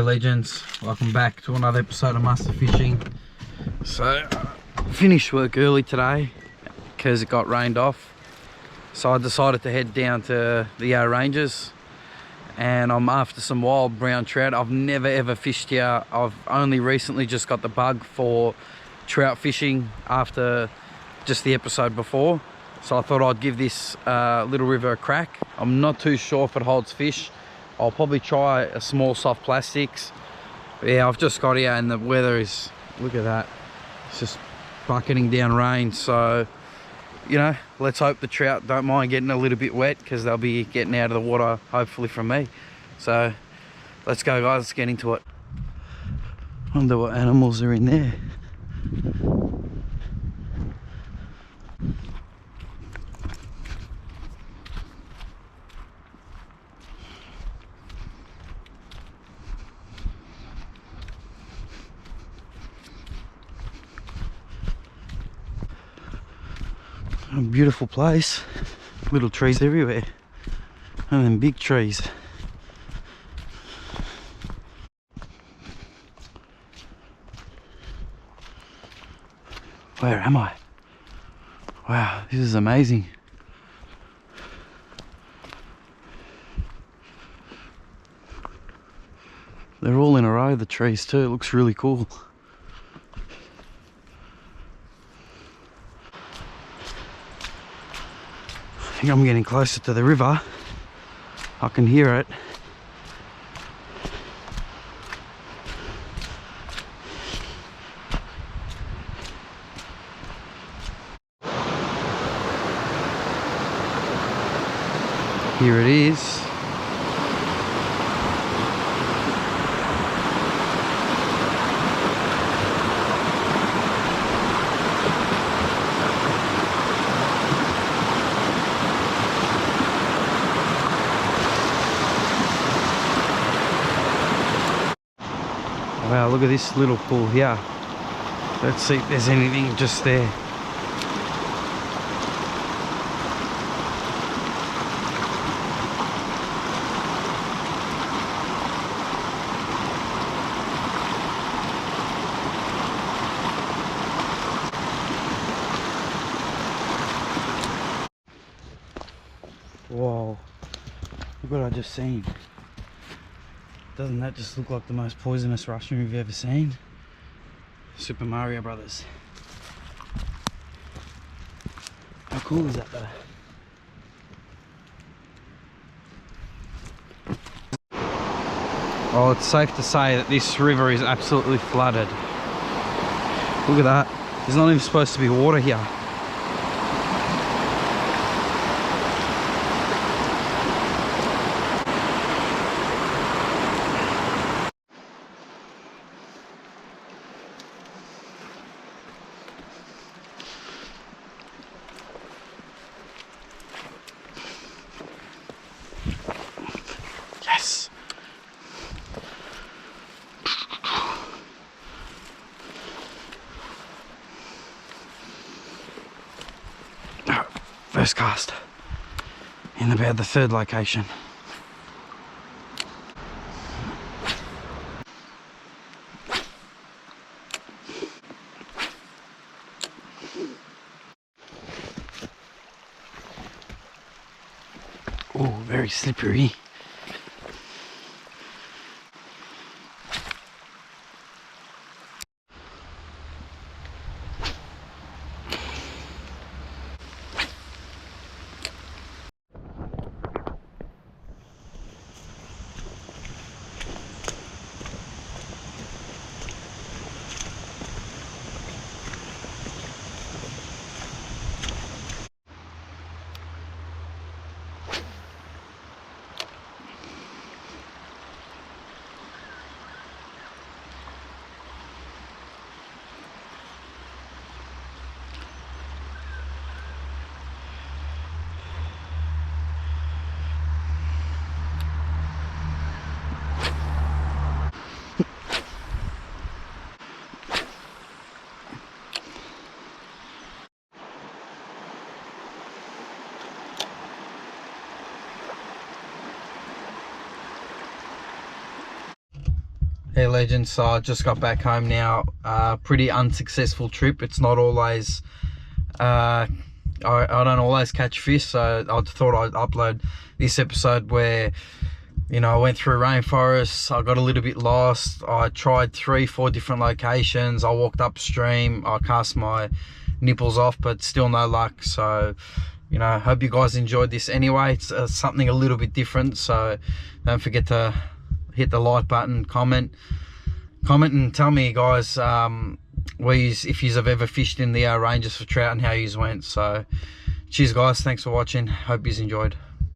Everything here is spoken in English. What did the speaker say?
legends, welcome back to another episode of Master Fishing. So finished work early today because it got rained off, so I decided to head down to the Yarra Ranges and I'm after some wild brown trout. I've never ever fished here. I've only recently just got the bug for trout fishing after just the episode before, so I thought I'd give this little river a crack. I'm not too sure if it holds fish. I'll probably try a small soft plastics. But yeah, I've just got here and the weather is, look at that, it's just bucketing down rain. So, you know, let's hope the trout don't mind getting a little bit wet because they'll be getting out of the water, hopefully from me. So let's go guys, let's get into it. Wonder what animals are in there. A beautiful place, little trees everywhere, and then big trees. Where am I? Wow, this is amazing. They're all in a row, the trees too. It looks really cool. I think I'm getting closer to the river. I can hear it. Here it is. Wow, look at this little pool here. Let's see if there's anything just there. Whoa, look what I just seen. Doesn't that just look like the most poisonous Russian we've ever seen? Super Mario Brothers. How cool is that though? Oh, it's safe to say that this river is absolutely flooded. Look at that. There's not even supposed to be water here. Yes. First cast in about the third location. Oh, very slippery. Hey legends, so I just got back home now. Pretty unsuccessful trip. It's not always I don't always catch fish, so I thought I'd upload this episode where, you know, I went through rainforests, I got a little bit lost, I tried 3-4 different locations, I walked upstream, I cast my nipples off, but still no luck. So, you know, hope you guys enjoyed this anyway. It's something a little bit different, so don't forget to hit the like button, comment and tell me, guys, if you have ever fished in the ranges for trout and how you went. So cheers guys, thanks for watching, hope you enjoyed.